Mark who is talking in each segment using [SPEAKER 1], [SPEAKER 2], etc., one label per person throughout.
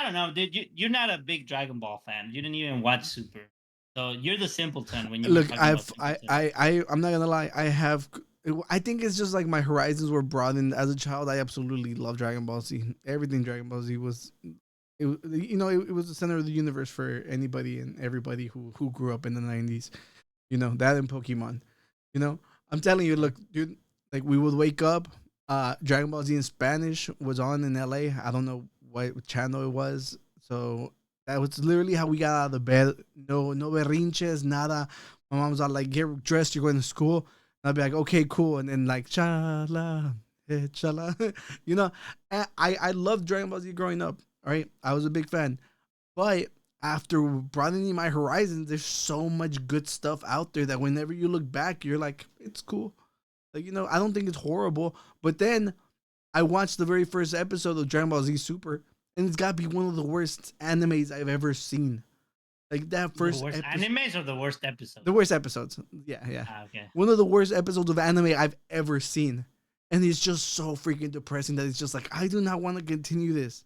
[SPEAKER 1] don't know, dude. You're not a big Dragon Ball fan. You didn't even watch Super, so you're the simpleton when you were
[SPEAKER 2] Look,
[SPEAKER 1] talking about simpleton.
[SPEAKER 2] I'm not gonna lie. I think it's just like my horizons were broadened as a child. I absolutely love Dragon Ball Z. Everything Dragon Ball Z was, it was the center of the universe for anybody and everybody who grew up in the '90s. That and Pokemon. I'm telling you,
[SPEAKER 1] Yeah.
[SPEAKER 2] look, dude. Like we would wake up. Dragon Ball Z in Spanish was on in LA. I don't know what channel it was. So that was literally how we got out of the bed. No berrinches, nada. My mom's all like, "Get dressed. You're going to school." And I'd be like, "Okay, cool." And then like, "Chala, chala," you know. I loved Dragon Ball Z growing up. All right, I was a big fan. But after broadening my horizons, there's so much good stuff out there that whenever you look back, you're like, it's cool. Like, I don't think it's horrible. But then I watched the very first episode of Dragon Ball Z Super, and it's got to be one of the worst animes I've ever seen. Like that
[SPEAKER 1] The
[SPEAKER 2] first
[SPEAKER 1] worst
[SPEAKER 2] episode,
[SPEAKER 1] animes or the worst
[SPEAKER 2] the
[SPEAKER 1] episodes?
[SPEAKER 2] worst episodes. Yeah, yeah.
[SPEAKER 1] Okay.
[SPEAKER 2] One of the worst episodes of anime I've ever seen. And it's just so freaking depressing that it's just like, I do not want to continue this.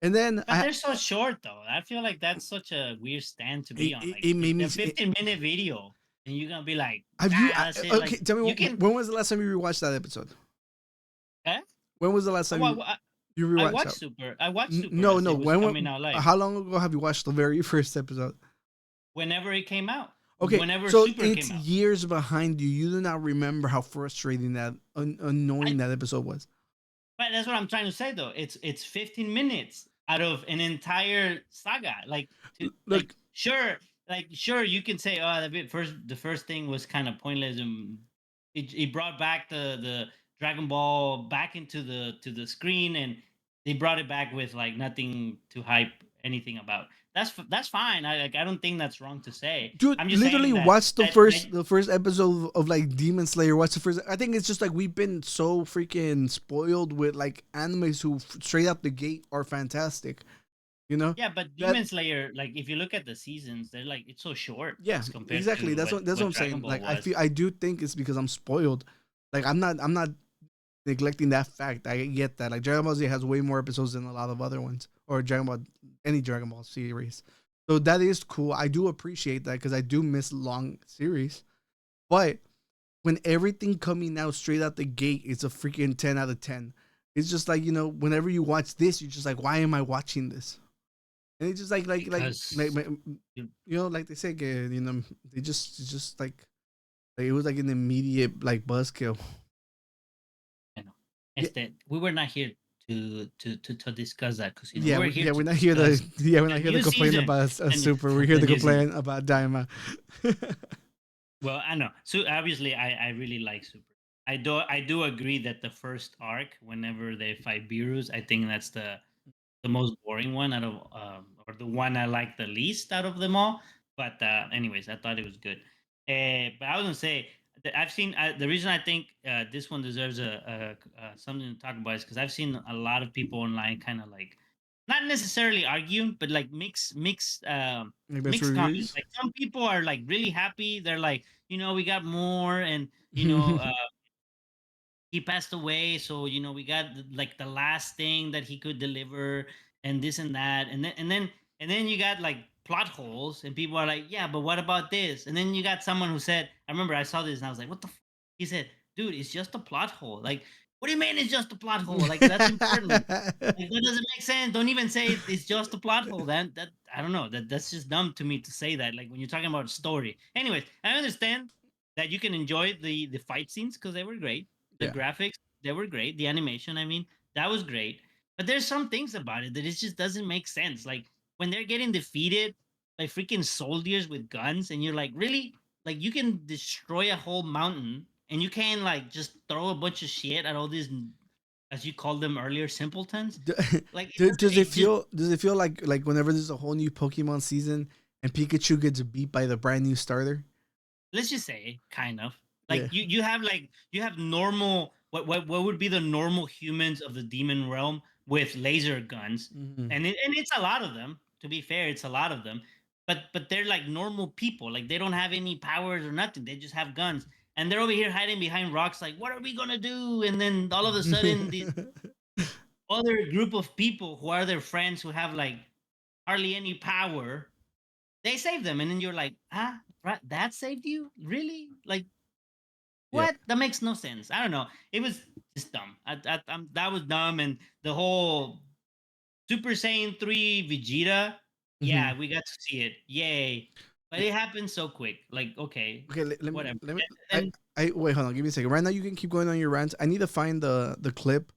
[SPEAKER 2] And then
[SPEAKER 1] But they're so short though. I feel like that's such a weird stand to be on. Like
[SPEAKER 2] it made me.
[SPEAKER 1] they're 15-minute video, and you're gonna be like,
[SPEAKER 2] Have you?
[SPEAKER 1] that's it.
[SPEAKER 2] Okay,
[SPEAKER 1] Like
[SPEAKER 2] tell me
[SPEAKER 1] you can.
[SPEAKER 2] when was the last time you rewatched that episode?
[SPEAKER 1] Eh?
[SPEAKER 2] When was the last time
[SPEAKER 1] Oh,
[SPEAKER 2] you
[SPEAKER 1] I
[SPEAKER 2] rewatched
[SPEAKER 1] watched
[SPEAKER 2] that?
[SPEAKER 1] Super. I watched Super
[SPEAKER 2] No,
[SPEAKER 1] as
[SPEAKER 2] no.
[SPEAKER 1] it was
[SPEAKER 2] When?
[SPEAKER 1] coming out live.
[SPEAKER 2] How long ago have you watched the very first episode?
[SPEAKER 1] Whenever it came out.
[SPEAKER 2] Okay,
[SPEAKER 1] Whenever
[SPEAKER 2] so
[SPEAKER 1] Super
[SPEAKER 2] it's
[SPEAKER 1] came out.
[SPEAKER 2] years behind you. You do not remember how frustrating that,
[SPEAKER 1] I
[SPEAKER 2] annoying that episode was.
[SPEAKER 1] But that's what I'm trying to say though. It's 15 minutes out of an entire saga.
[SPEAKER 2] Look,
[SPEAKER 1] Like sure you can say the first thing was kind of pointless and it brought back the Dragon Ball back into the screen, and they brought it back with like nothing to hype anything about. That's fine. I don't think that's wrong to say.
[SPEAKER 2] dude,
[SPEAKER 1] I'm just
[SPEAKER 2] literally
[SPEAKER 1] saying that
[SPEAKER 2] watch the
[SPEAKER 1] that, that
[SPEAKER 2] first episode of like Demon Slayer. Watch the first. I think it's just like we've been so freaking spoiled with like animes who straight out the gate are fantastic. You know
[SPEAKER 1] Yeah, but
[SPEAKER 2] that.
[SPEAKER 1] Demon Slayer, like if you look at the seasons, they're like it's so short
[SPEAKER 2] Yeah,
[SPEAKER 1] as compared
[SPEAKER 2] exactly.
[SPEAKER 1] to
[SPEAKER 2] That's what
[SPEAKER 1] what
[SPEAKER 2] I'm
[SPEAKER 1] Dragon
[SPEAKER 2] saying.
[SPEAKER 1] Ball
[SPEAKER 2] Like
[SPEAKER 1] was.
[SPEAKER 2] I do think it's because I'm spoiled. Like I'm not neglecting that fact. I get that. Like Dragon Ball Z has way more episodes than a lot of other ones, or any Dragon Ball series. So that is cool. I do appreciate that because I do miss long series. But when everything coming out straight out the gate, it's a freaking 10 out of 10. It's just like whenever you watch this, you're just like, why am I watching this? And it's just
[SPEAKER 1] Because
[SPEAKER 2] like they say, they just it's just like it was like an immediate like buzzkill.
[SPEAKER 1] you know,
[SPEAKER 2] Yeah,
[SPEAKER 1] we were not here to discuss that because
[SPEAKER 2] yeah,
[SPEAKER 1] we're here
[SPEAKER 2] we're
[SPEAKER 1] to
[SPEAKER 2] not here
[SPEAKER 1] discuss
[SPEAKER 2] we're
[SPEAKER 1] the
[SPEAKER 2] not here to
[SPEAKER 1] new
[SPEAKER 2] complain
[SPEAKER 1] season
[SPEAKER 2] about a
[SPEAKER 1] and
[SPEAKER 2] super. We're here
[SPEAKER 1] the
[SPEAKER 2] to
[SPEAKER 1] new season.
[SPEAKER 2] complain about Daima.
[SPEAKER 1] Well, I know. So obviously, I really like Super. I do agree that the first arc, whenever they fight Beerus, I think that's the most boring one out of or the one I like the least out of them all. But anyways, I thought it was good. But I was gonna say that I've seen the reason I think this one deserves a something to talk about is because I've seen a lot of people online kind of like not necessarily argue, but like
[SPEAKER 2] Like best
[SPEAKER 1] mixed comments.
[SPEAKER 2] reviews.
[SPEAKER 1] Like some people are like really happy. They're like, we got more, and he passed away, so we got like the last thing that he could deliver, and this and that, and then you got like plot holes, and people are like, yeah, but what about this? And then you got someone who said, I remember I saw this and I was like, what the he said, dude, it's just a plot hole. Like, what do you mean it's just a plot hole? Like, that's important. Like, that doesn't make sense. Don't even say it's just a plot hole. That I don't know. That's just dumb to me to say that. Like when you're talking about story. Anyways, I understand that you can enjoy the fight scenes because they were great. The
[SPEAKER 2] Yeah.
[SPEAKER 1] graphics, they were great. The animation, I mean, that was great. But there's some things about it that it just doesn't make sense. Like when they're getting defeated by freaking soldiers with guns, and you're like, really? Like you can destroy a whole mountain, and you can like just throw a bunch of shit at all these, as you called them earlier, simpletons.
[SPEAKER 2] Do-
[SPEAKER 1] Like
[SPEAKER 2] does it
[SPEAKER 1] it just
[SPEAKER 2] feel like whenever there's a whole new Pokemon season and Pikachu gets beat by the brand new starter?
[SPEAKER 1] let's just say kind of like
[SPEAKER 2] Yeah.
[SPEAKER 1] you have normal what would be the normal humans of the demon realm with laser guns,
[SPEAKER 2] Hmm.
[SPEAKER 1] and it's a lot of them. To be fair, it's a lot of them, but they're like normal people. Like they don't have any powers or nothing. They just have guns, and they're over here hiding behind rocks. Like, what are we gonna do? And then all of a sudden, other group of people who are their friends who have like hardly any power. They save them, and then you're like, ah, right, that saved you, really? Like,
[SPEAKER 2] Yeah.
[SPEAKER 1] what? That makes no sense. I don't know. It was just dumb. That was dumb, and the whole Super Saiyan 3 Vegeta.
[SPEAKER 2] Hmm.
[SPEAKER 1] Yeah, we got to see it. Yay! But it happened so quick. Like, okay,
[SPEAKER 2] Okay,
[SPEAKER 1] whatever.
[SPEAKER 2] let me
[SPEAKER 1] And
[SPEAKER 2] I wait, hold on, give me a second. Right now you can keep going on your rants. I need to find the clip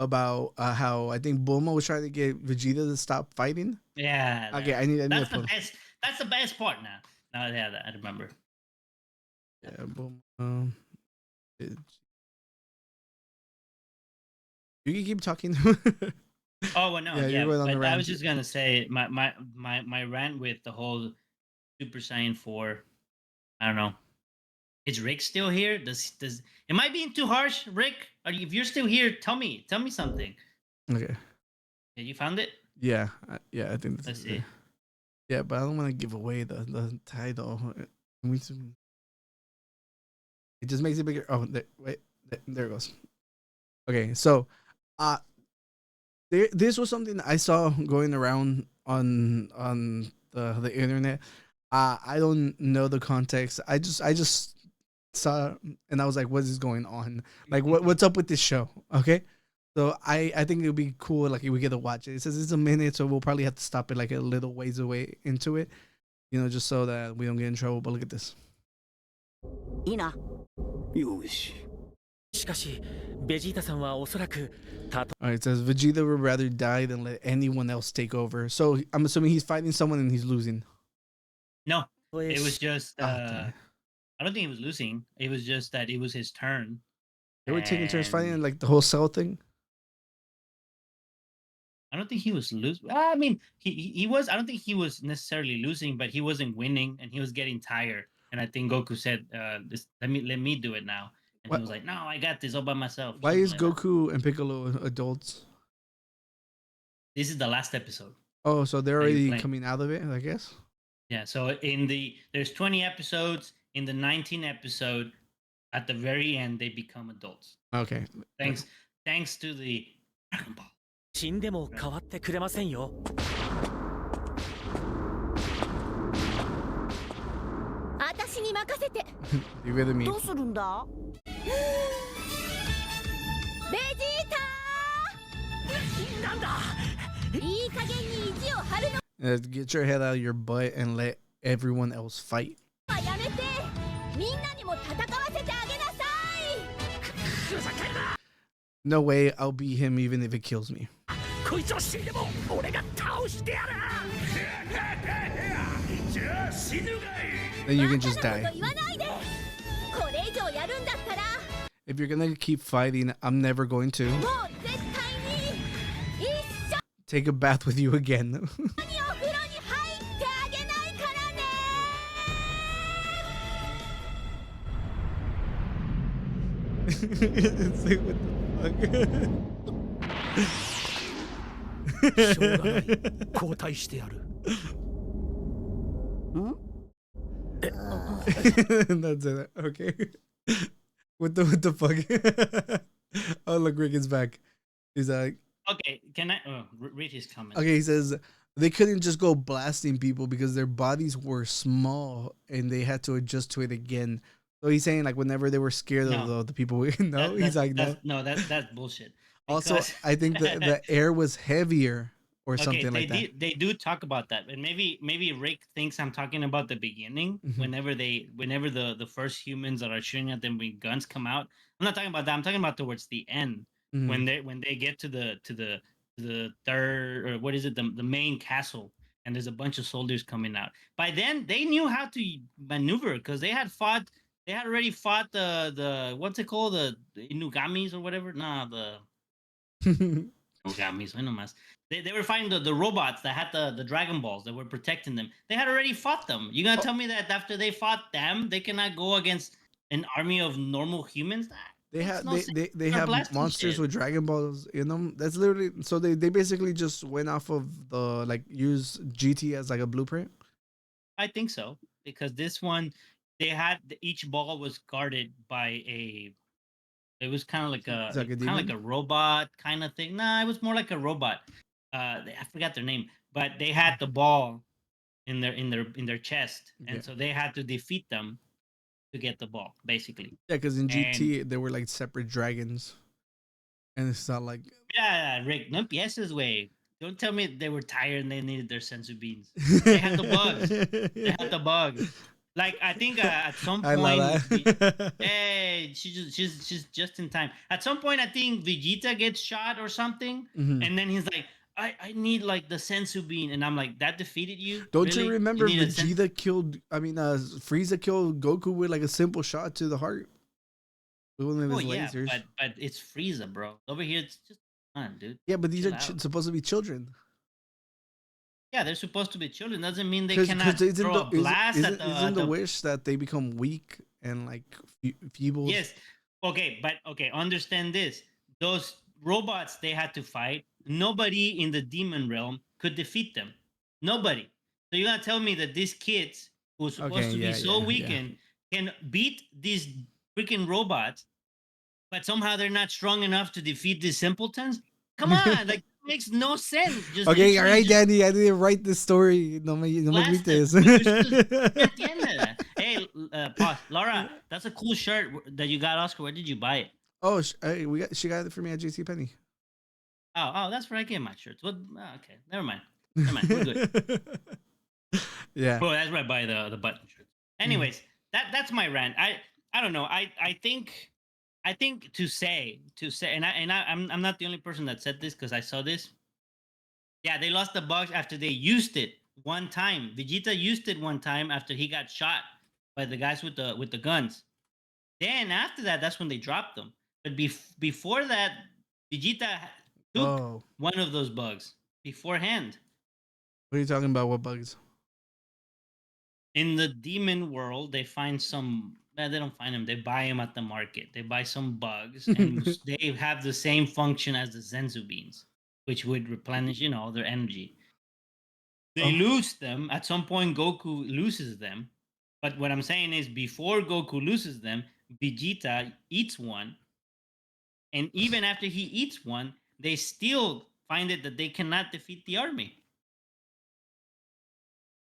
[SPEAKER 2] about how I think Bulma was trying to get Vegeta to stop fighting.
[SPEAKER 1] yeah,
[SPEAKER 2] Okay, I need to
[SPEAKER 1] that's the
[SPEAKER 2] put
[SPEAKER 1] best. That's the best part now. Now, yeah, I remember.
[SPEAKER 2] yeah, Bulma. You can keep talking.
[SPEAKER 1] Oh well, no,
[SPEAKER 2] Yeah, you're
[SPEAKER 1] yeah,
[SPEAKER 2] going on the
[SPEAKER 1] but I was
[SPEAKER 2] rant.
[SPEAKER 1] just gonna say my rant with the whole Super Saiyan 4. I don't know. Is Rick still here? Does am I being too harsh, Rick? If you're still here, tell me something.
[SPEAKER 2] Okay.
[SPEAKER 1] Yeah, you found it?
[SPEAKER 2] Yeah, yeah, I think this
[SPEAKER 1] Let's
[SPEAKER 2] is it.
[SPEAKER 1] see.
[SPEAKER 2] Yeah, but I don't want to give away the title. It just makes it bigger. Oh, wait, there it goes. Okay, so uh, this was something I saw going around on the internet. I don't know the context. I just saw and I was like, what is going on? Like, what's up with this show? Okay, so I think it would be cool like if we get to watch it. It says it's a minute, so we'll probably have to stop it like a little ways away into it, just so that we don't get in trouble. But look at this.
[SPEAKER 3] いいな。
[SPEAKER 4] よし。しかし、ベジータさんはおそらく、たと
[SPEAKER 2] All right, it says Vegeta would rather die than let anyone else take over. So I'm assuming he's fighting someone and he's losing.
[SPEAKER 1] No,
[SPEAKER 4] eh,
[SPEAKER 1] it was just.
[SPEAKER 2] Ah, dang it.
[SPEAKER 1] I don't think he was losing. It was just that it was his turn,
[SPEAKER 2] They were taking turns fighting
[SPEAKER 1] and
[SPEAKER 2] like the whole cell thing.
[SPEAKER 1] I don't think he was losing. I mean, he was. I don't think he was necessarily losing, but he wasn't winning, and he was getting tired. And I think Goku said, "This, let me do it now." And he
[SPEAKER 2] What?
[SPEAKER 1] was like, "No, I got this all by myself," or
[SPEAKER 2] Why
[SPEAKER 1] something
[SPEAKER 2] is
[SPEAKER 1] like that.
[SPEAKER 2] Goku and Piccolo adults?
[SPEAKER 1] This is the last episode
[SPEAKER 2] Oh, so they're
[SPEAKER 1] that you're
[SPEAKER 2] already
[SPEAKER 1] playing.
[SPEAKER 2] coming out of it, I guess.
[SPEAKER 1] Yeah. So there's 20 episodes. In the 19th episode, at the very end, they become adults.
[SPEAKER 2] Okay.
[SPEAKER 1] Thanks to the Dragon Ball.
[SPEAKER 4] 死んでも変わってくれませんよ。
[SPEAKER 3] 私に任せて。
[SPEAKER 2] You really mean?
[SPEAKER 3] どうするんだ？ベジータ！
[SPEAKER 4] なんだ。
[SPEAKER 3] いい加減に意地を張るの
[SPEAKER 2] Get your head out of your butt and let everyone else fight.
[SPEAKER 3] はやめて。みんなにも戦わせてあげなさい。
[SPEAKER 4] ふざけるな。
[SPEAKER 2] No way, I'll beat him even if it kills me.
[SPEAKER 4] こいつは死んでも俺が倒してやる。じゃあ死ぬがい。
[SPEAKER 2] Then you can just
[SPEAKER 3] バカな
[SPEAKER 2] die.
[SPEAKER 3] こと言わないで。これ以上やるんだったら、
[SPEAKER 2] If you're gonna keep fighting, I'm never going to
[SPEAKER 3] もう絶対に一緒
[SPEAKER 2] take a bath with you again.
[SPEAKER 3] にお風呂に入ってあげないからね。
[SPEAKER 2] It's like, what the fuck?
[SPEAKER 4] しょうがない。交代してやる。
[SPEAKER 3] ん
[SPEAKER 2] That's it. Okay. What the fuck? Oh, look, Rick is back. He's like,
[SPEAKER 1] Okay, can I read his comment?
[SPEAKER 2] okay, he says they couldn't just go blasting people because their bodies were small and they had to adjust to it again. So he's saying like whenever they were scared of
[SPEAKER 1] No.
[SPEAKER 2] the people, no, he's like no.
[SPEAKER 1] That's bullshit.
[SPEAKER 2] Also,
[SPEAKER 1] Because-
[SPEAKER 2] I think the air was heavier or something like that.
[SPEAKER 1] They do talk about that, and maybe Rick thinks I'm talking about the beginning.
[SPEAKER 2] Mhm.
[SPEAKER 1] Whenever the first humans that are shooting at them with guns come out. I'm not talking about that. I'm talking about towards the end
[SPEAKER 2] Mhm.
[SPEAKER 1] when they get to the third, or what is it, the main castle, and there's a bunch of soldiers coming out. By then they knew how to maneuver because they had already fought the what's it called, the Inugamis or whatever. Nah, the Inugamis. I know mas. They were fighting the robots that had the Dragon Balls that were protecting them. They had already fought them. You gonna tell me that after they fought them, they cannot go against an army of normal humans?
[SPEAKER 2] They
[SPEAKER 1] Makes
[SPEAKER 2] have
[SPEAKER 1] no sense.
[SPEAKER 2] they
[SPEAKER 1] They're
[SPEAKER 2] have
[SPEAKER 1] blasting
[SPEAKER 2] monsters
[SPEAKER 1] shit.
[SPEAKER 2] with Dragon Balls in them. That's literally so they basically just went off of the like use GT as like a blueprint.
[SPEAKER 1] I think so, because this one, each ball was guarded by a It was kind of
[SPEAKER 2] It's like a demon.
[SPEAKER 1] like a robot kind of thing. Nah, it was more like a robot. I forgot their name, but they had the ball in their chest,
[SPEAKER 2] Yeah,
[SPEAKER 1] and so they had to defeat them to get the ball, basically.
[SPEAKER 2] yeah. Because in
[SPEAKER 1] And
[SPEAKER 2] GT they were like separate dragons, and it's not like.
[SPEAKER 1] yeah, Rick, no empieces way. Don't tell me they were tired and they needed their sensu beans. They had the bugs. They had the bugs. Like I think at some
[SPEAKER 2] I love
[SPEAKER 1] point,
[SPEAKER 2] that.
[SPEAKER 1] hey, she's just in time. At some point, I think Vegeta gets shot or something,
[SPEAKER 2] Mhm.
[SPEAKER 1] and then he's like, I need like the sensu bean, and I'm like, that defeated you,
[SPEAKER 2] Don't you
[SPEAKER 1] really? You
[SPEAKER 2] remember
[SPEAKER 1] need a sensu?
[SPEAKER 2] Vegeta killed? I mean, Frieza killed Goku with like a simple shot to the heart with one of
[SPEAKER 1] Oh
[SPEAKER 2] his
[SPEAKER 1] yeah,
[SPEAKER 2] lasers.
[SPEAKER 1] but it's Frieza, bro. Over here, it's just fun, dude.
[SPEAKER 2] Yeah, but these are
[SPEAKER 1] Chill out.
[SPEAKER 2] supposed to be children.
[SPEAKER 1] Yeah, they're supposed to be children. Doesn't mean they
[SPEAKER 2] Because
[SPEAKER 1] cannot
[SPEAKER 2] isn't
[SPEAKER 1] throw
[SPEAKER 2] the
[SPEAKER 1] a blast
[SPEAKER 2] isn't
[SPEAKER 1] at
[SPEAKER 2] the
[SPEAKER 1] the.
[SPEAKER 2] wish that they become weak and like feeble?
[SPEAKER 1] Yes. Okay, but okay, understand this. Those robots they had to fight, nobody in the demon realm could defeat them. Nobody. So you're gonna tell me that these kids who's supposed
[SPEAKER 2] Okay,
[SPEAKER 1] to be
[SPEAKER 2] yeah,
[SPEAKER 1] so
[SPEAKER 2] yeah, yeah.
[SPEAKER 1] weakened can beat these freaking robots, but somehow they're not strong enough to defeat these simpletons? Come on, like makes no sense. Just
[SPEAKER 2] Okay, all
[SPEAKER 1] literally
[SPEAKER 2] right,
[SPEAKER 1] just
[SPEAKER 2] Danny. I didn't write this story. No me
[SPEAKER 1] blasted.
[SPEAKER 2] grites.
[SPEAKER 1] No entiende. Hey, pause. Laura, that's a cool shirt that you got, Oscar. Where did you buy it?
[SPEAKER 2] Oh, hey, she got it for me at JC Penney.
[SPEAKER 1] Oh, that's where I get my shirts. What? Oh, okay, never mind. Never mind. We're good.
[SPEAKER 2] Yeah.
[SPEAKER 1] Well, that's where I buy the button shirts.
[SPEAKER 2] Mhm.
[SPEAKER 1] Anyways, that's my rant. I don't know. I think to say, I'm not the only person that said this because I saw this. Yeah, they lost the bugs after they used it one time. Vegeta used it one time after he got shot by the guys with the guns. Then after that, that's when they dropped them. But before that, Vegeta took
[SPEAKER 2] Oh,
[SPEAKER 1] one of those bugs beforehand.
[SPEAKER 2] what are you talking about? What bugs?
[SPEAKER 1] In the demon world, they find some. They don't find them. They buy them at the market. They buy some bugs, and they have the same function as the Zenzu beans, which would replenish, their energy. They
[SPEAKER 2] Oh.
[SPEAKER 1] lose them at some point. Goku loses them, but what I'm saying is, before Goku loses them, Vegeta eats one, and even after he eats one, they still find it that they cannot defeat the army.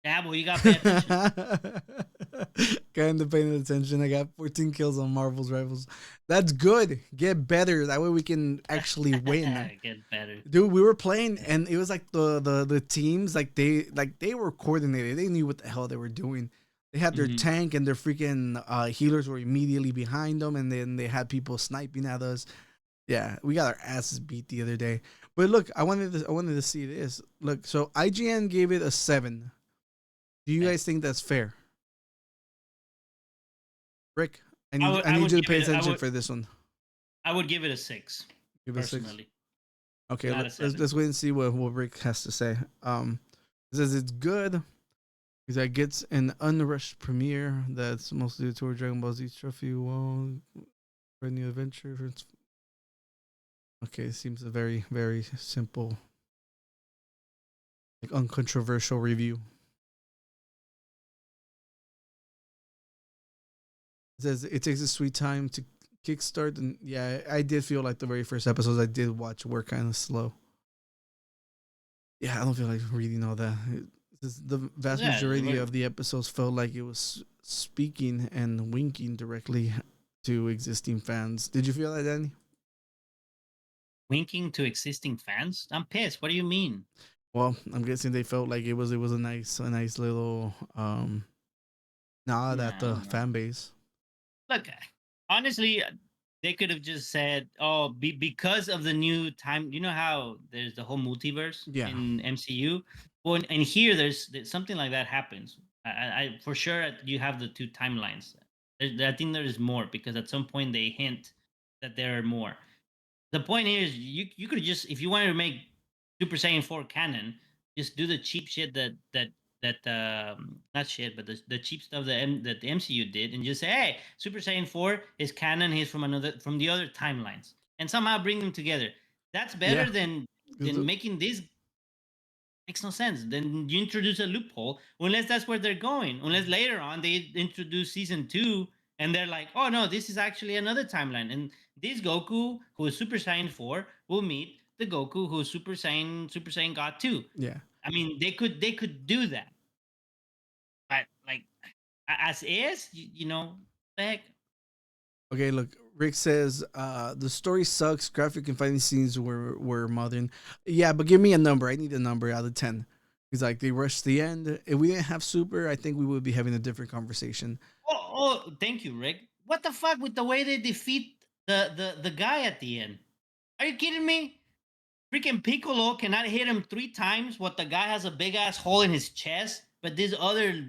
[SPEAKER 1] Yeah, well, you gotta pay attention.
[SPEAKER 2] Kind of paying attention. I got 14 kills on Marvel's Rivals. That's good. Get better. That way we can actually win.
[SPEAKER 1] Get better.
[SPEAKER 2] Dude, we were playing and it was like the teams they were coordinated. They knew what the hell they were doing. They had their
[SPEAKER 1] Mhm.
[SPEAKER 2] tank and their freaking healers were immediately behind them, and then they had people sniping at us. Yeah, we got our asses beat the other day. But look, I wanted to see this. Look, so IGN gave it a 7. Do you
[SPEAKER 1] Okay.
[SPEAKER 2] guys think that's fair? Rick, I
[SPEAKER 1] I
[SPEAKER 2] need
[SPEAKER 1] would
[SPEAKER 2] I
[SPEAKER 1] I
[SPEAKER 2] need
[SPEAKER 1] would
[SPEAKER 2] you to
[SPEAKER 1] give
[SPEAKER 2] pay
[SPEAKER 1] it
[SPEAKER 2] attention for this one.
[SPEAKER 1] I would give it a 6
[SPEAKER 2] Give it a 6.
[SPEAKER 1] personally,
[SPEAKER 2] Okay,
[SPEAKER 1] not a
[SPEAKER 2] let's
[SPEAKER 1] 7.
[SPEAKER 2] let's wait and see what Rick has to say. It says it's good because that gets an unrushed premiere that's mostly toward Dragon Ball Z trophy wall for a new adventure. Okay, it seems a very very simple, like uncontroversial review. It says it takes a sweet time to kickstart, and yeah, I did feel like the very first episodes I did watch were kind of slow. Yeah, I don't feel like reading all that. The vast
[SPEAKER 1] Yeah,
[SPEAKER 2] majority of the episodes felt like it was speaking and winking directly to existing fans. Did you feel that, Danny?
[SPEAKER 1] winking to existing fans. I'm pissed. What do you mean?
[SPEAKER 2] Well, I'm guessing they felt like it was a nice little nod
[SPEAKER 1] Nah,
[SPEAKER 2] at
[SPEAKER 1] I
[SPEAKER 2] the
[SPEAKER 1] don't know.
[SPEAKER 2] fan base.
[SPEAKER 1] Look, honestly, they could have just said, "Oh, because of the new time." You know how there's the whole multiverse
[SPEAKER 2] Yeah.
[SPEAKER 1] in MCU. Well, and here there's something like that happens. I for sure you have the two timelines. I think there is more because at some point they hint that there are more. The point here is you could just, if you wanted to make Super Saiyan 4 canon, just do the cheap shit that not shit, but the cheap stuff that the MCU did, and just say, hey, Super Saiyan 4 is canon. He's from the other timelines, and somehow bring them together. That's
[SPEAKER 2] Yeah.
[SPEAKER 1] better than
[SPEAKER 2] 'Cause
[SPEAKER 1] making this. Makes no sense. Then you introduce a loophole, unless that's where they're going. Unless later on they introduce season 2 and they're like, oh no, this is actually another timeline, and this Goku who is Super Saiyan 4 will meet the Goku who is Super Saiyan God 2.
[SPEAKER 2] Yeah.
[SPEAKER 1] I mean, they could do that, but like as is, you know, the heck.
[SPEAKER 2] Okay, look, Rick says the story sucks. Graphic and fighting scenes were modern. Yeah, but give me a number. I need a number out of 10. He's like they rushed the end. If we didn't have Super, I think we would be having a different conversation.
[SPEAKER 1] Thank you, Rick. What the fuck with the way they defeat the guy at the end? Are you kidding me? Freaking Piccolo cannot hit him 3 times. What the guy has a big ass hole in his chest, but this other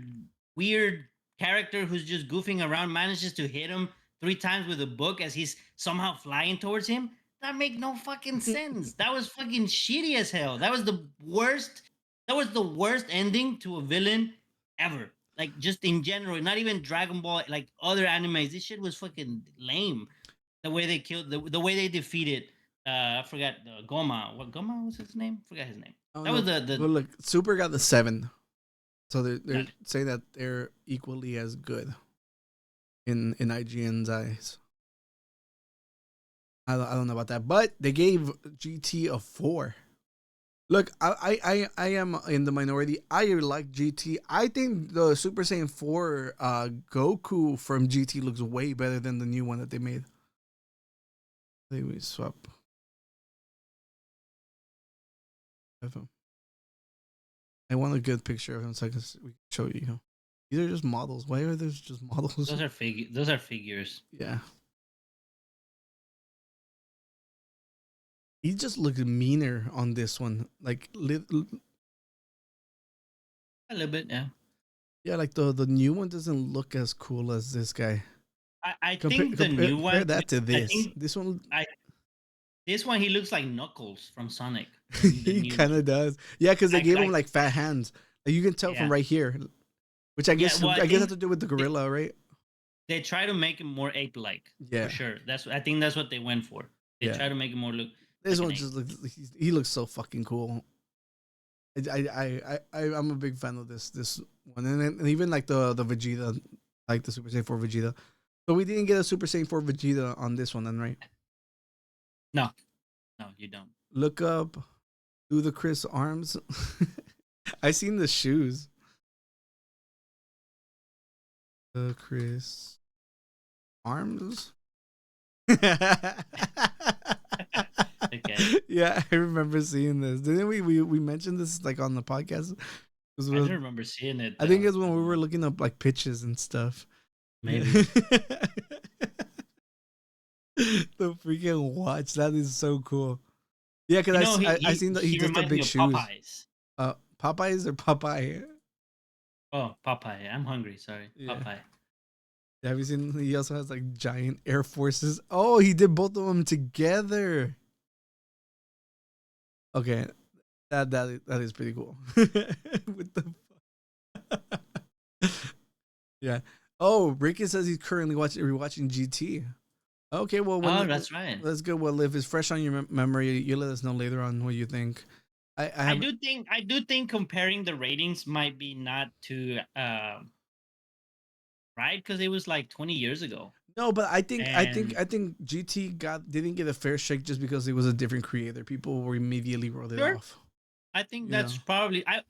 [SPEAKER 1] weird character who's just goofing around manages to hit him 3 times with a book as he's somehow flying towards him. That make no fucking sense. That was fucking shitty as hell. That was the worst. That was the worst ending to a villain ever. Like just in general, not even Dragon Ball, like other animes. This shit was fucking lame. The way they killed, the way they defeated I forgot Goma. What Goma was his name? Forgot his name.
[SPEAKER 2] Oh
[SPEAKER 1] That
[SPEAKER 2] no,
[SPEAKER 1] was the
[SPEAKER 2] but look, Super got the 7, so they're
[SPEAKER 1] got it.
[SPEAKER 2] saying that they're equally as good in IGN's eyes. I don't know about that, but they gave GT a 4. Look, I am in the minority. I like GT. I think the Super Saiyan 4 Goku from GT looks way better than the new one that they made. I think we swap. I want a good picture of him so we can show you. These are just models. Why are those just models?
[SPEAKER 1] Those are figure. Those are figures.
[SPEAKER 2] Yeah. He just looks meaner on this one. Like,
[SPEAKER 1] A little bit, yeah.
[SPEAKER 2] yeah, like the new one doesn't look as cool as this guy.
[SPEAKER 1] I
[SPEAKER 2] Compare,
[SPEAKER 1] think the new
[SPEAKER 2] compare
[SPEAKER 1] one.
[SPEAKER 2] that to
[SPEAKER 1] I
[SPEAKER 2] this.
[SPEAKER 1] think
[SPEAKER 2] This one,
[SPEAKER 1] I this one he looks like Knuckles from Sonic. The
[SPEAKER 2] he
[SPEAKER 1] new
[SPEAKER 2] kind
[SPEAKER 1] one.
[SPEAKER 2] of does. Yeah, because they gave him
[SPEAKER 1] Like
[SPEAKER 2] like fat hands. Like, you can tell from
[SPEAKER 1] yeah,
[SPEAKER 2] right here. Which I
[SPEAKER 1] yeah.
[SPEAKER 2] guess
[SPEAKER 1] Well, I
[SPEAKER 2] I guess has
[SPEAKER 1] think
[SPEAKER 2] to do with the
[SPEAKER 1] they,
[SPEAKER 2] gorilla, right?
[SPEAKER 1] they try to make him more ape-like for
[SPEAKER 2] Yeah,
[SPEAKER 1] sure. I think that's what they went for. They
[SPEAKER 2] yeah.
[SPEAKER 1] try to make him more look
[SPEAKER 2] This
[SPEAKER 1] like an
[SPEAKER 2] one
[SPEAKER 1] ape.
[SPEAKER 2] just looks. He looks so fucking cool. I'm a big fan of this one, and even like the Vegeta, like the Super Saiyan 4 Vegeta. So we didn't get a Super Saiyan 4 Vegeta on this one, then, right?
[SPEAKER 1] No, no, you don't.
[SPEAKER 2] Look up through the Chris arms. I seen the shoes. The Chris arms.
[SPEAKER 1] Okay.
[SPEAKER 2] Yeah, I remember seeing this. Didn't we mentioned this like on the podcast?
[SPEAKER 1] I don't remember seeing it
[SPEAKER 2] I think
[SPEAKER 1] though.
[SPEAKER 2] it's when
[SPEAKER 1] I
[SPEAKER 2] we
[SPEAKER 1] don't
[SPEAKER 2] were
[SPEAKER 1] know.
[SPEAKER 2] looking up like pitches and stuff.
[SPEAKER 1] Maybe.
[SPEAKER 2] The freaking watch, that is so cool. Yeah, because
[SPEAKER 1] You know,
[SPEAKER 2] I seen that he
[SPEAKER 1] he
[SPEAKER 2] does the
[SPEAKER 1] reminds me
[SPEAKER 2] big
[SPEAKER 1] of
[SPEAKER 2] shoes.
[SPEAKER 1] Popeyes.
[SPEAKER 2] Popeyes or Popeye?
[SPEAKER 1] Oh, Popeye. I'm hungry. Sorry,
[SPEAKER 2] Yeah.
[SPEAKER 1] Popeye.
[SPEAKER 2] Have you seen? He also has like giant Air Forces. Oh, he did both of them together. Okay, that is pretty cool. With the yeah. Oh, Ricky says he's currently rewatching GT. Okay, well,
[SPEAKER 1] Oh, that's right.
[SPEAKER 2] let's go. Well, if it's fresh on your memory, you let us know later on what you think. I have
[SPEAKER 1] I do think comparing the ratings might be not too right because it was like 20 years ago.
[SPEAKER 2] no, but
[SPEAKER 1] And
[SPEAKER 2] I think GT didn't get a fair shake just because it was a different creator. People were immediately wrote it
[SPEAKER 1] sure,
[SPEAKER 2] off.
[SPEAKER 1] I think
[SPEAKER 2] You know.
[SPEAKER 1] that's probably I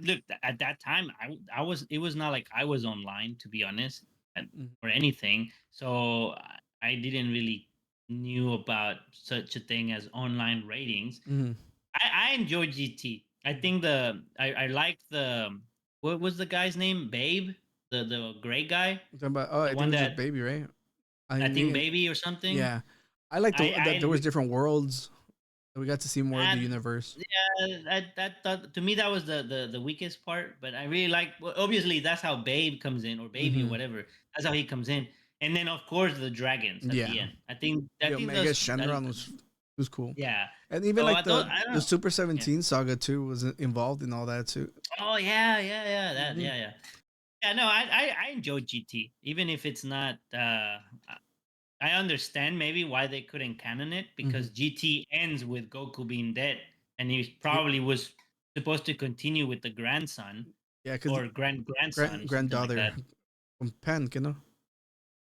[SPEAKER 1] look at that time I was it was not like I was online to be honest
[SPEAKER 2] Mhm.
[SPEAKER 1] or anything. So I didn't really knew about such a thing as online ratings.
[SPEAKER 2] Mhm.
[SPEAKER 1] I enjoy GT. I think I like the what was the guy's name? Babe, the gray guy,
[SPEAKER 2] I'm talking about, oh,
[SPEAKER 1] the
[SPEAKER 2] I think
[SPEAKER 1] one
[SPEAKER 2] it was just
[SPEAKER 1] that
[SPEAKER 2] Baby, right?
[SPEAKER 1] I think
[SPEAKER 2] think
[SPEAKER 1] Baby or something.
[SPEAKER 2] yeah. I liked that there was
[SPEAKER 1] I
[SPEAKER 2] different worlds. We got to see more of the
[SPEAKER 1] and
[SPEAKER 2] universe.
[SPEAKER 1] yeah, to me that was the weakest part. But I really like. Well, obviously, that's how Babe comes in or Baby or
[SPEAKER 2] Hmm.
[SPEAKER 1] whatever. That's how he comes in, and then of course the dragons at
[SPEAKER 2] Yeah.
[SPEAKER 1] the end. I
[SPEAKER 2] Yeah,
[SPEAKER 1] think
[SPEAKER 2] Mega
[SPEAKER 1] those that,
[SPEAKER 2] Shenron was cool.
[SPEAKER 1] yeah.
[SPEAKER 2] And even
[SPEAKER 1] So
[SPEAKER 2] like
[SPEAKER 1] I don't
[SPEAKER 2] the
[SPEAKER 1] know.
[SPEAKER 2] Super
[SPEAKER 1] Yeah.
[SPEAKER 2] 17 saga too was involved in all that too.
[SPEAKER 1] Oh yeah. That
[SPEAKER 2] Hmm.
[SPEAKER 1] yeah. Yeah, no, I enjoy GT, even if it's not. I understand maybe why they couldn't canon it
[SPEAKER 2] Hmm.
[SPEAKER 1] because GT ends with Goku being dead, and he
[SPEAKER 2] Yeah,
[SPEAKER 1] probably was supposed to continue with the grandson
[SPEAKER 2] yeah, because
[SPEAKER 1] or grandson or something like
[SPEAKER 2] granddaughter
[SPEAKER 1] that.
[SPEAKER 2] from Pan, you know,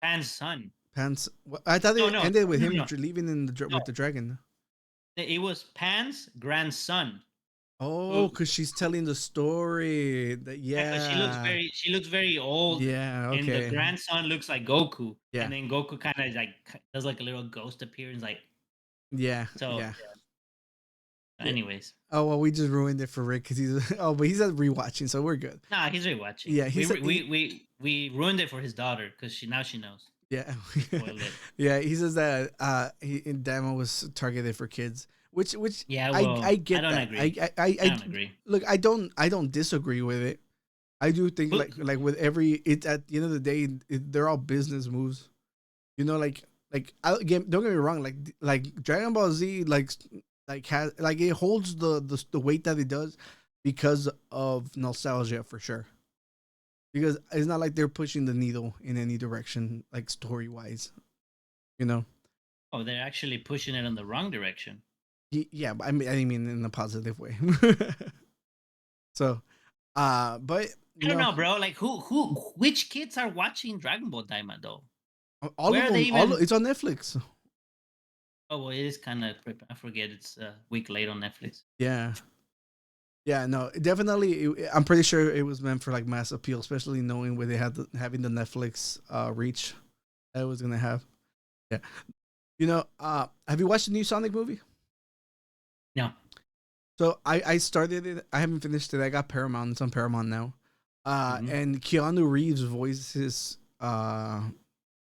[SPEAKER 1] Pan's son.
[SPEAKER 2] Pants. I thought
[SPEAKER 1] No,
[SPEAKER 2] it ended with him
[SPEAKER 1] no.
[SPEAKER 2] leaving in
[SPEAKER 1] No.
[SPEAKER 2] with the dragon.
[SPEAKER 1] It was Pan's grandson.
[SPEAKER 2] Oh, because she's telling the story. That
[SPEAKER 1] Because
[SPEAKER 2] yeah,
[SPEAKER 1] she looks very old,
[SPEAKER 2] yeah,
[SPEAKER 1] and the
[SPEAKER 2] okay,
[SPEAKER 1] grandson looks like Goku.
[SPEAKER 2] yeah,
[SPEAKER 1] And then Goku kind of like does like a little ghost appearance, like
[SPEAKER 2] yeah,
[SPEAKER 1] so.
[SPEAKER 2] yeah. Yeah.
[SPEAKER 1] Anyways,
[SPEAKER 2] Oh well, we just ruined it for Rick because he's but he's at rewatching, so we're good.
[SPEAKER 1] nah, he's rewatching.
[SPEAKER 2] Yeah,
[SPEAKER 1] We
[SPEAKER 2] he's
[SPEAKER 1] re- we ruined it for his daughter because she knows.
[SPEAKER 2] yeah,
[SPEAKER 1] We spoiled it.
[SPEAKER 2] yeah. He says that Daima was targeted for kids, which
[SPEAKER 1] Yeah,
[SPEAKER 2] I
[SPEAKER 1] well,
[SPEAKER 2] I
[SPEAKER 1] I
[SPEAKER 2] get
[SPEAKER 1] don't
[SPEAKER 2] that.
[SPEAKER 1] agree. I
[SPEAKER 2] I
[SPEAKER 1] don't agree.
[SPEAKER 2] look. I don't disagree with it. I do think
[SPEAKER 1] Who-
[SPEAKER 2] like with every it at the end of the day, they're all business moves. You know, again, don't get me wrong. Like Dragon Ball Z, has like it holds the weight that it does because of nostalgia for sure. Because it's not like they're pushing the needle in any direction, like story wise. You know.
[SPEAKER 1] Oh, they're actually pushing it in the wrong direction.
[SPEAKER 2] Yeah, but I mean in a positive way. So, but
[SPEAKER 1] I don't know, bro. Like which kids are watching Dragon Ball Daima though?
[SPEAKER 2] all
[SPEAKER 1] Where
[SPEAKER 2] of
[SPEAKER 1] are they
[SPEAKER 2] them,
[SPEAKER 1] even?
[SPEAKER 2] it's on Netflix.
[SPEAKER 1] Oh, well, it is kind of. I forget it's a week late on Netflix.
[SPEAKER 2] Yeah, yeah, no, definitely. I'm pretty sure it was meant for like mass appeal, especially knowing where they had having the Netflix reach that it was gonna have. Yeah, have you watched the new Sonic movie?
[SPEAKER 1] No.
[SPEAKER 2] So I started it. I haven't finished it. I got Paramount. It's on Paramount now.
[SPEAKER 1] Mhm.
[SPEAKER 2] And Keanu Reeves voices
[SPEAKER 1] The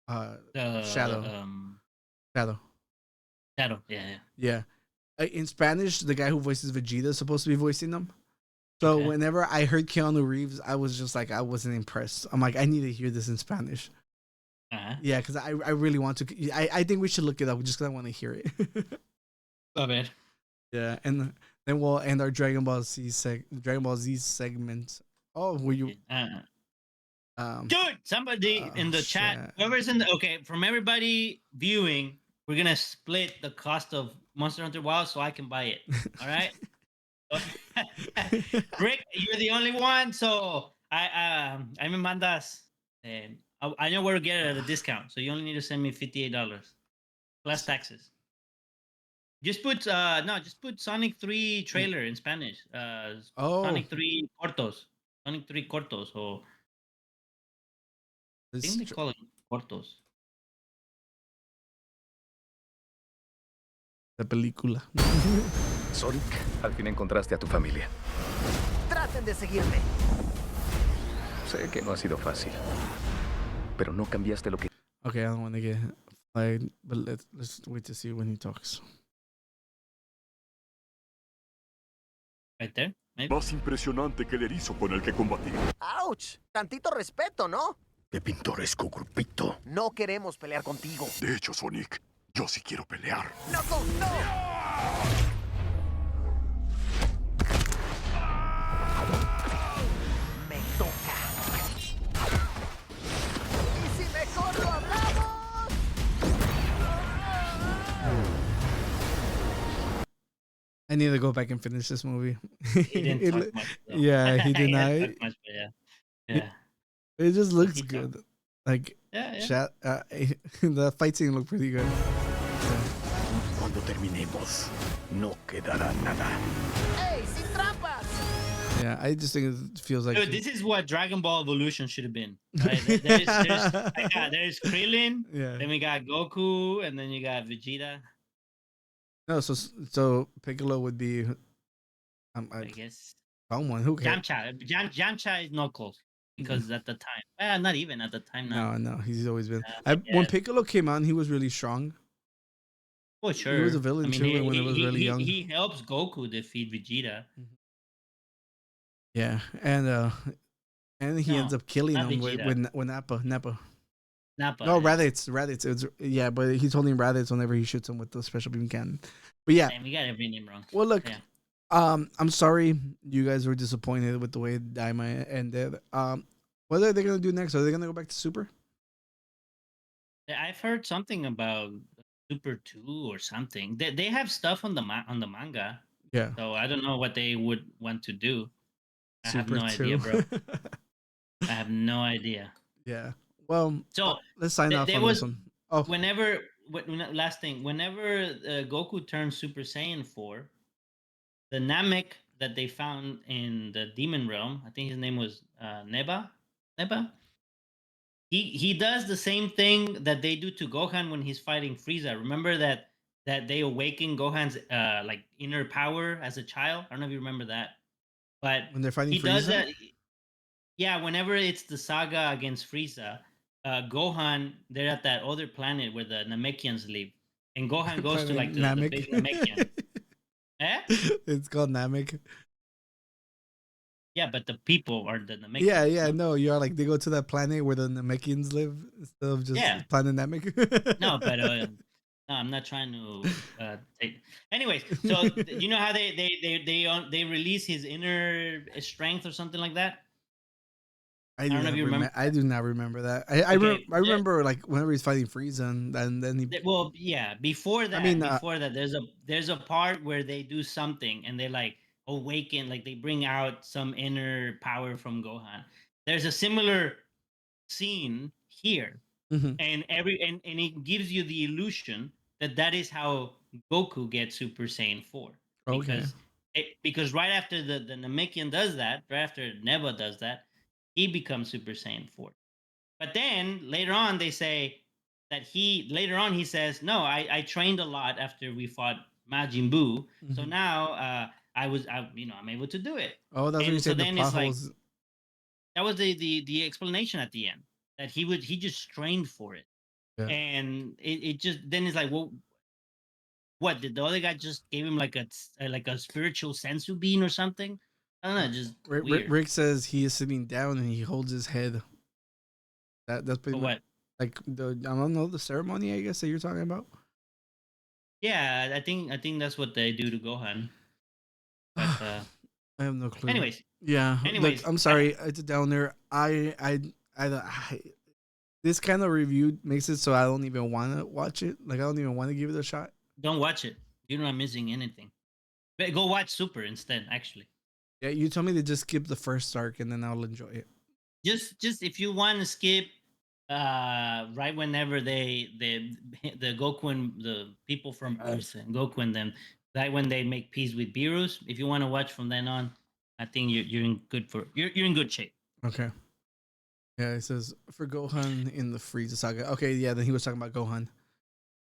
[SPEAKER 2] Shadow. Shadow.
[SPEAKER 1] Shadow. Yeah.
[SPEAKER 2] Yeah. In Spanish, the guy who voices Vegeta is supposed to be voicing them. So
[SPEAKER 1] Okay.
[SPEAKER 2] whenever I heard Keanu Reeves, I was just like, I wasn't impressed. I'm like, I need to hear this in Spanish.
[SPEAKER 1] Uh-huh.
[SPEAKER 2] Yeah, because I really want to. I think we should look it up just because I want to hear it.
[SPEAKER 1] Love it.
[SPEAKER 2] Yeah, and then we'll end our Dragon Ball Z segment. Oh, were you?
[SPEAKER 1] Dude, somebody in the chat,
[SPEAKER 2] shit.
[SPEAKER 1] whoever's in the from everybody viewing, we're gonna split the cost of Monster Hunter Wild so I can buy it. All right. Rick, you're the only one, so I me mandas. I know where to get it at a discount, so you only need to send me $58 plus taxes. Just put just put Sonic 3 trailer in Spanish.
[SPEAKER 2] Oh,
[SPEAKER 1] Sonic 3 cortos. Sonic 3 cortos, or I think they call it cortos.
[SPEAKER 2] la película.
[SPEAKER 5] Sonic, al fin encontraste a tu familia.
[SPEAKER 6] Traten de seguirme.
[SPEAKER 5] Sé que no ha sido fácil, pero no cambiaste lo que...
[SPEAKER 2] Okay, I don't want to get fired, but let's wait to see when he talks.
[SPEAKER 1] Right there, maybe.
[SPEAKER 7] Más impresionante que el erizo con el que combatí.
[SPEAKER 6] ¡Auch! Tantito respeto, ¿no?
[SPEAKER 7] ¡Qué pintoresco grupito!
[SPEAKER 6] No queremos pelear contigo.
[SPEAKER 7] De hecho, Sonic, yo sí quiero pelear.
[SPEAKER 6] ¡Loco, no! Me toca. ¿Y si mejor lo hablamos?
[SPEAKER 2] I need to go back and finish this movie.
[SPEAKER 1] He didn't talk much. Though.
[SPEAKER 2] Yeah, he did not.
[SPEAKER 1] Didn't talk much, but yeah.
[SPEAKER 2] It just looks
[SPEAKER 1] He
[SPEAKER 2] good.
[SPEAKER 1] talked.
[SPEAKER 2] Like,
[SPEAKER 1] Yeah.
[SPEAKER 2] the fight scene looked pretty good.
[SPEAKER 7] Cuando terminemos, no quedará nada.
[SPEAKER 6] ¡Ey, sin trampas!
[SPEAKER 2] Yeah, I just think it feels like.
[SPEAKER 1] Dude, this is what Dragon Ball Evolution should have been. Right? There's Krillin,
[SPEAKER 2] Yeah.
[SPEAKER 1] then we got Goku, and then you got Vegeta.
[SPEAKER 2] No, so Piccolo would be.
[SPEAKER 1] I guess
[SPEAKER 2] Someone who cares.
[SPEAKER 1] Yamcha is Knuckles because at the time, not even at the time now.
[SPEAKER 2] No, he's always been.
[SPEAKER 1] Yeah.
[SPEAKER 2] When Piccolo came on, he was really strong.
[SPEAKER 1] Oh sure,
[SPEAKER 2] He was a villain too when he was really young.
[SPEAKER 1] He helps Goku defeat Vegeta.
[SPEAKER 2] Yeah, and he ends up killing
[SPEAKER 1] not
[SPEAKER 2] him
[SPEAKER 1] Vegeta.
[SPEAKER 2] with Nappa.
[SPEAKER 1] Nappa.
[SPEAKER 2] No, Raditz. It's yeah, but he's holding Raditz whenever he shoots him with the special beam cannon. But yeah,
[SPEAKER 1] Damn, we got every name wrong.
[SPEAKER 2] well, look,
[SPEAKER 1] Yeah.
[SPEAKER 2] I'm sorry you guys were disappointed with the way Daima ended. What are they gonna do next? Are they gonna go back to Super?
[SPEAKER 1] I've heard something about Super 2 or something. They have stuff on the manga,
[SPEAKER 2] Yeah,
[SPEAKER 1] so I don't know what they would want to do. I have
[SPEAKER 2] Super
[SPEAKER 1] no
[SPEAKER 2] 2.
[SPEAKER 1] idea, bro. I have no idea.
[SPEAKER 2] Yeah. Well,
[SPEAKER 1] So
[SPEAKER 2] let's sign off
[SPEAKER 1] there
[SPEAKER 2] on
[SPEAKER 1] was
[SPEAKER 2] this one. Oh,
[SPEAKER 1] whenever last thing, whenever Goku turns Super Saiyan 4, the Namek that they found in the demon realm, I think his name was Neba. He does the same thing that they do to Gohan when he's fighting Frieza. Remember that they awaken Gohan's like inner power as a child. I don't know if you remember that, but
[SPEAKER 2] when they're fighting
[SPEAKER 1] he does
[SPEAKER 2] Frieza.
[SPEAKER 1] that. Yeah, whenever it's the saga against Frieza, Gohan, they're at that other planet where the Namekians live, and Gohan goes to
[SPEAKER 2] Planet
[SPEAKER 1] like the
[SPEAKER 2] Namek.
[SPEAKER 1] big Namekian. Eh?
[SPEAKER 2] It's called Namek.
[SPEAKER 1] Yeah, but the people are the
[SPEAKER 2] Yeah,
[SPEAKER 1] Namekians,
[SPEAKER 2] yeah,
[SPEAKER 1] no?
[SPEAKER 2] no, you're like they go to that planet where the Namekians live instead of just
[SPEAKER 1] Yeah.
[SPEAKER 2] planet Namek.
[SPEAKER 1] No, but no, I'm not trying to take. Anyways, so you know how they release his inner strength or something like that.
[SPEAKER 2] I
[SPEAKER 1] I
[SPEAKER 2] do
[SPEAKER 1] don't know if
[SPEAKER 2] not
[SPEAKER 1] you remember
[SPEAKER 2] remember. I
[SPEAKER 1] that.
[SPEAKER 2] do not remember that.
[SPEAKER 1] Okay,
[SPEAKER 2] I remember like whenever he's fighting Frieza, and then he.
[SPEAKER 1] well, yeah.
[SPEAKER 2] I mean,
[SPEAKER 1] Before that, there's a part where they do something and they like awaken, like they bring out some inner power from Gohan. There's a similar scene here,
[SPEAKER 2] mhm.
[SPEAKER 1] and it gives you the illusion that that is how Goku gets Super Saiyan 4
[SPEAKER 2] Okay.
[SPEAKER 1] because right after the Namekian does that, right after Neba does that, he becomes Super Saiyan 4. But then later on they say that he says, "No, I trained a lot after we fought Majin Buu. So
[SPEAKER 2] Mhm.
[SPEAKER 1] now I'm able to do it."
[SPEAKER 2] Oh, that's what you
[SPEAKER 1] And so
[SPEAKER 2] said. The
[SPEAKER 1] then it's
[SPEAKER 2] plot
[SPEAKER 1] like
[SPEAKER 2] holes.
[SPEAKER 1] that was the explanation at the end that he just trained for it.
[SPEAKER 2] Yeah.
[SPEAKER 1] And it just then it's like, well, what did the other guy just gave him like a spiritual sensu bean or something? I don't know, just weird.
[SPEAKER 2] Rick says he is sitting down and he holds his head. That's pretty
[SPEAKER 1] For
[SPEAKER 2] much
[SPEAKER 1] what?
[SPEAKER 2] like the I don't know the ceremony I guess that you're talking about.
[SPEAKER 1] Yeah, I think that's what they do to Gohan. But
[SPEAKER 2] I have no clue.
[SPEAKER 1] anyways,
[SPEAKER 2] Yeah, look,
[SPEAKER 1] anyways,
[SPEAKER 2] I'm sorry, it's a downer. I this kind of review makes it so I don't even want to watch it. Like I don't even want to give it a shot.
[SPEAKER 1] don't watch it. You're not missing anything. But go watch Super instead. Actually,
[SPEAKER 2] Yeah, you told me to just skip the first arc and then I'll enjoy it.
[SPEAKER 1] just if you want to skip, right whenever the Goku and the people from Earth and Goku and them, right when they make peace with Beerus, if you want to watch from then on, I think you're in good shape.
[SPEAKER 2] Okay. Yeah, it says for Gohan in the Frieza saga. Okay, yeah, then he was talking about Gohan.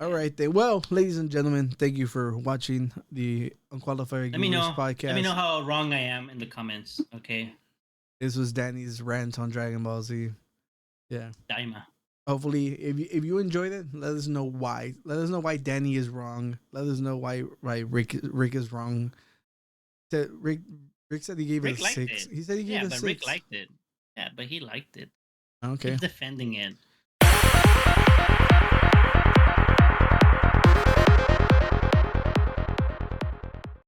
[SPEAKER 2] All
[SPEAKER 1] Yeah.
[SPEAKER 2] right, then. Well, ladies and gentlemen, thank you for watching the Unqualified
[SPEAKER 1] Let me
[SPEAKER 2] Gurus
[SPEAKER 1] know. Let me know
[SPEAKER 2] podcast.
[SPEAKER 1] how wrong I am in the comments. Okay,
[SPEAKER 2] This was Danny's rant on Dragon Ball Z. Yeah.
[SPEAKER 1] Daima.
[SPEAKER 2] Hopefully, if you enjoyed it, let us know why. Let us know why Danny is wrong. Let us know why Rick is wrong. Rick said he gave it a
[SPEAKER 1] Rick liked
[SPEAKER 2] 6.
[SPEAKER 1] it.
[SPEAKER 2] He said he gave
[SPEAKER 1] Yeah,
[SPEAKER 2] it a
[SPEAKER 1] but Rick
[SPEAKER 2] 6.
[SPEAKER 1] liked it. Yeah, but he liked it.
[SPEAKER 2] Okay.
[SPEAKER 1] Keep defending it.